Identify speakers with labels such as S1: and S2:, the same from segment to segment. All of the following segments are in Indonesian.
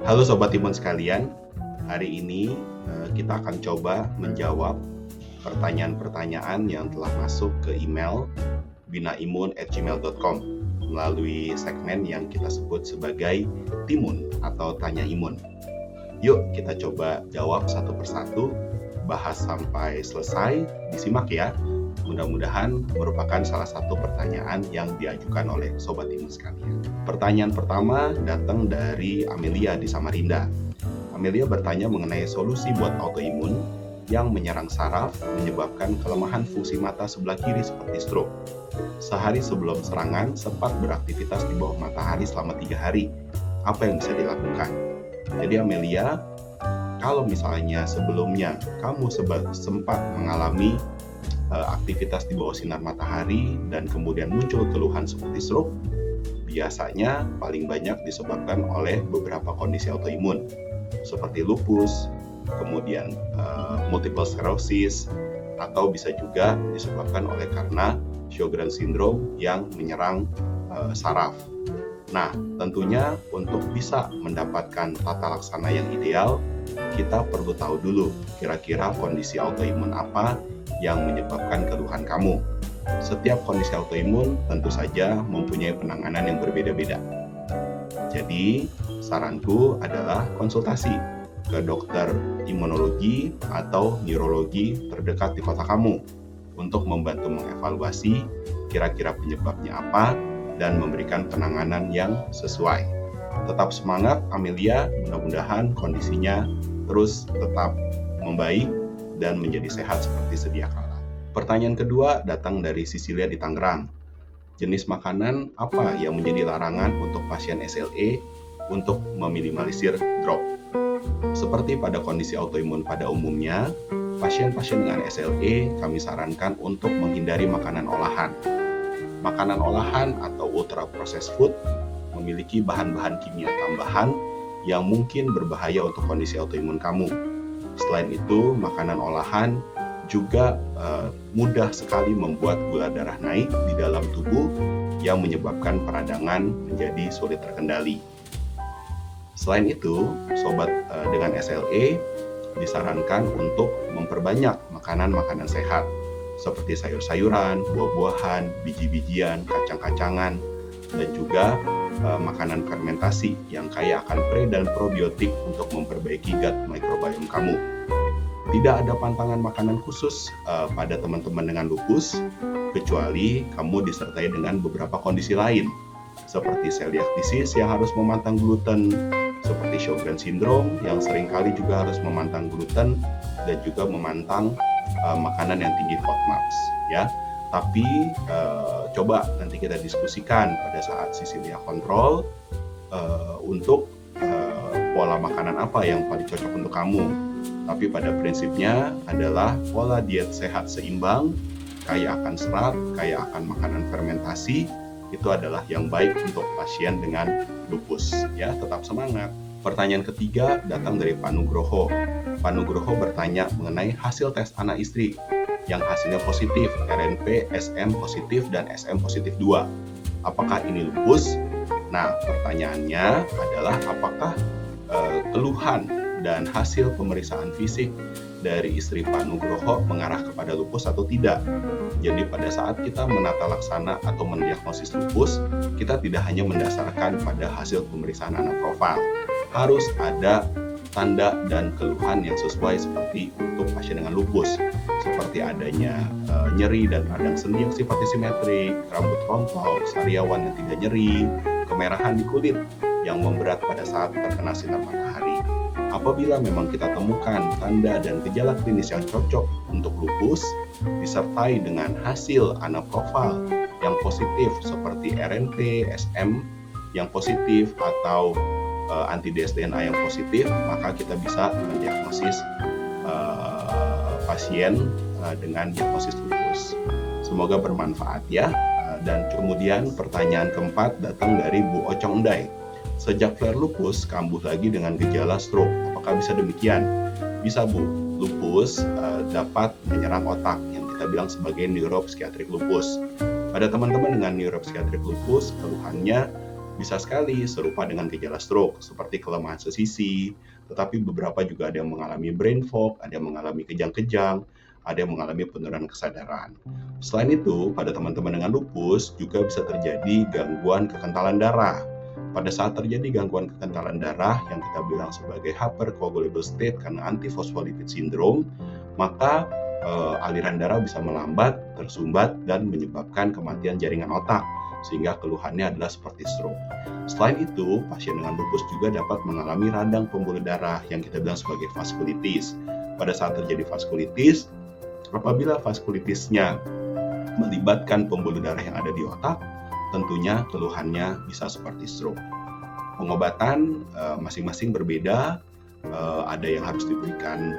S1: Halo Sobat Imun sekalian, hari ini kita akan coba menjawab pertanyaan-pertanyaan yang telah masuk ke email binaimun@gmail.com melalui segmen yang kita sebut sebagai Timun atau Tanya Imun. Yuk kita coba jawab satu persatu, bahas sampai selesai, disimak ya. Mudah-mudahan merupakan salah satu pertanyaan yang diajukan oleh Sobat Imun sekalian. Pertanyaan pertama datang dari Amelia di Samarinda. Amelia bertanya mengenai solusi buat autoimun yang menyerang saraf menyebabkan kelemahan fungsi mata sebelah kiri seperti stroke. Sehari sebelum serangan sempat beraktivitas di bawah matahari selama 3 hari. Apa yang bisa dilakukan? Jadi Amelia, kalau misalnya sebelumnya kamu sempat mengalami aktivitas di bawah sinar matahari dan kemudian muncul keluhan seperti stroke, biasanya paling banyak disebabkan oleh beberapa kondisi autoimun seperti lupus, kemudian multiple sclerosis, atau bisa juga disebabkan oleh karena Sjogren's syndrome yang menyerang saraf. Nah, tentunya untuk bisa mendapatkan tata laksana yang ideal, kita perlu tahu dulu kira-kira kondisi autoimun apa yang menyebabkan keluhan kamu. Setiap kondisi autoimun tentu saja mempunyai penanganan yang berbeda-beda. Jadi, saranku adalah konsultasi ke dokter imunologi atau neurologi terdekat di kota kamu untuk membantu mengevaluasi kira-kira penyebabnya apa dan memberikan penanganan yang sesuai. Tetap semangat Amelia, mudah-mudahan kondisinya terus tetap membaik dan menjadi sehat seperti sedia kala. Pertanyaan kedua datang dari Sisilia di Tangerang. Jenis makanan apa yang menjadi larangan untuk pasien SLE untuk meminimalisir drop? Seperti pada kondisi autoimun pada umumnya, pasien-pasien dengan SLE kami sarankan untuk menghindari makanan olahan. Makanan olahan atau ultra processed food memiliki bahan-bahan kimia tambahan yang mungkin berbahaya untuk kondisi autoimun kamu. Selain itu, makanan olahan juga mudah sekali membuat gula darah naik di dalam tubuh yang menyebabkan peradangan menjadi sulit terkendali. Selain itu, sobat dengan SLE disarankan untuk memperbanyak makanan-makanan sehat seperti sayur-sayuran, buah-buahan, biji-bijian, kacang-kacangan, dan juga makanan fermentasi yang kaya akan pre dan probiotik untuk memperbaiki gut microbiome kamu. Tidak ada pantangan makanan khusus pada teman-teman dengan lupus, kecuali kamu disertai dengan beberapa kondisi lain, seperti celiac disease yang harus memantang gluten, seperti Sjogren's syndrome yang seringkali juga harus memantang gluten, dan juga memantang makanan yang tinggi FODMAPs, ya. Tapi coba nanti kita diskusikan pada saat Sisilia kontrol untuk pola makanan apa yang paling cocok untuk kamu. Tapi pada prinsipnya adalah pola diet sehat seimbang, kaya akan serat, kaya akan makanan fermentasi, itu adalah yang baik untuk pasien dengan lupus. Ya, tetap semangat. Pertanyaan ketiga datang dari Pak Nugroho. Pak Nugroho bertanya mengenai hasil tes anak istri yang hasilnya positif, RNP, SM positif, dan SM positif 2. Apakah ini lupus? Nah, pertanyaannya adalah apakah keluhan dan hasil pemeriksaan fisik dari istri Pak Nugroho mengarah kepada lupus atau tidak. Jadi pada saat kita menata laksana atau mendiagnosis lupus, kita tidak hanya mendasarkan pada hasil pemeriksaan anak profil. Harus ada tanda dan keluhan yang sesuai seperti untuk pasien dengan lupus, seperti adanya nyeri dan radang sendi yang sifatnya simetrik, rambut rontok, sariawan yang tidak nyeri, kemerahan di kulit yang memberat pada saat terkena sinar matahari. Apabila memang kita temukan tanda dan gejala klinis yang cocok untuk lupus, disertai dengan hasil anaprofil yang positif seperti RNP, SM yang positif, atau anti-dsDNA yang positif, maka kita bisa mendiagnosis pasien dengan diagnosis lupus. Semoga bermanfaat ya. Dan kemudian pertanyaan keempat datang dari Bu Ocong Endai. Sejak flare lupus kambuh lagi dengan gejala stroke. Apakah bisa demikian? Bisa Bu. Lupus dapat menyerang otak yang kita bilang sebagai neuropsychiatric lupus. Pada teman-teman dengan neuropsychiatric lupus, keluhannya Bisa sekali serupa dengan gejala stroke, seperti kelemahan sesisi, tetapi beberapa juga ada yang mengalami brain fog, ada yang mengalami kejang-kejang, ada yang mengalami penurunan kesadaran. Selain itu, pada teman-teman dengan lupus juga bisa terjadi gangguan kekentalan darah. Pada saat terjadi gangguan kekentalan darah yang kita bilang sebagai hypercoagulable state karena antifosfolipid syndrome, maka aliran darah bisa melambat, tersumbat, dan menyebabkan kematian jaringan otak, sehingga keluhannya adalah seperti stroke. Selain itu, pasien dengan lupus juga dapat mengalami radang pembuluh darah yang kita bilang sebagai vaskulitis. Pada saat terjadi vaskulitis, apabila vaskulitisnya melibatkan pembuluh darah yang ada di otak, tentunya keluhannya bisa seperti stroke. Pengobatan masing-masing berbeda. Ada yang harus diberikan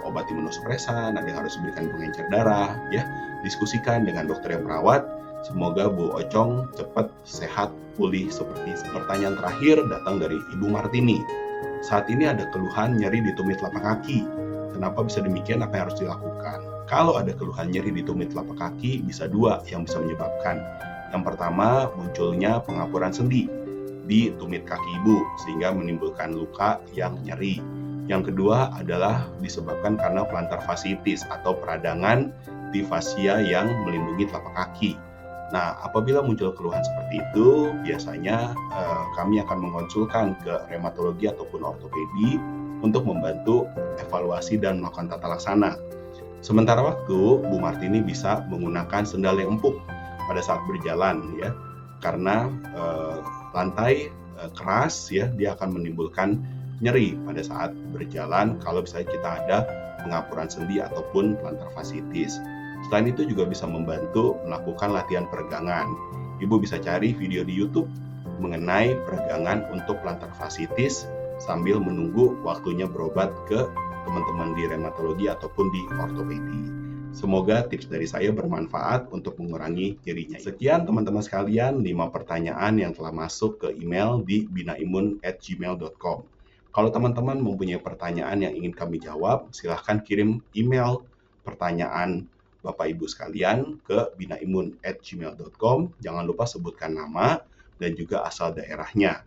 S1: obat imunosupresan, ada yang harus diberikan pengencer darah. Ya, diskusikan dengan dokter yang merawat. Semoga Bu Ocong cepat sehat pulih. Seperti pertanyaan terakhir datang dari Ibu Martini. Saat ini ada keluhan nyeri di tumit telapak kaki. Kenapa bisa demikian? Apa yang harus dilakukan? Kalau ada keluhan nyeri di tumit telapak kaki, bisa dua yang bisa menyebabkan. Yang pertama, munculnya pengapuran sendi di tumit kaki ibu sehingga menimbulkan luka yang nyeri. Yang kedua adalah disebabkan karena plantar fasciitis atau peradangan di fascia yang melindungi telapak kaki. Nah, apabila muncul keluhan seperti itu, biasanya kami akan mengonsulkan ke reumatologi ataupun ortopedi untuk membantu evaluasi dan melakukan tata laksana. Sementara waktu, Bu Martini bisa menggunakan sendal yang empuk pada saat berjalan, ya, karena lantai keras, ya, dia akan menimbulkan nyeri pada saat berjalan kalau misalnya kita ada pengapuran sendi ataupun plantar fasciitis. Selain itu juga bisa membantu melakukan latihan peregangan. Ibu bisa cari video di YouTube mengenai peregangan untuk plantar fasciitis sambil menunggu waktunya berobat ke teman-teman di reumatologi ataupun di ortopedi. Semoga tips dari saya bermanfaat untuk mengurangi nyerinya. Sekian teman-teman sekalian, 5 pertanyaan yang telah masuk ke email di binaimun@gmail.com. Kalau teman-teman mempunyai pertanyaan yang ingin kami jawab, silahkan kirim email pertanyaan Bapak Ibu sekalian ke binaimun@gmail.com. Jangan lupa sebutkan nama dan juga asal daerahnya.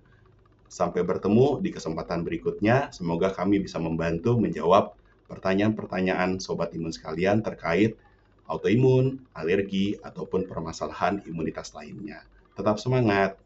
S1: Sampai bertemu di kesempatan berikutnya. Semoga kami bisa membantu menjawab pertanyaan-pertanyaan Sobat Imun sekalian terkait autoimun, alergi, ataupun permasalahan imunitas lainnya. Tetap semangat!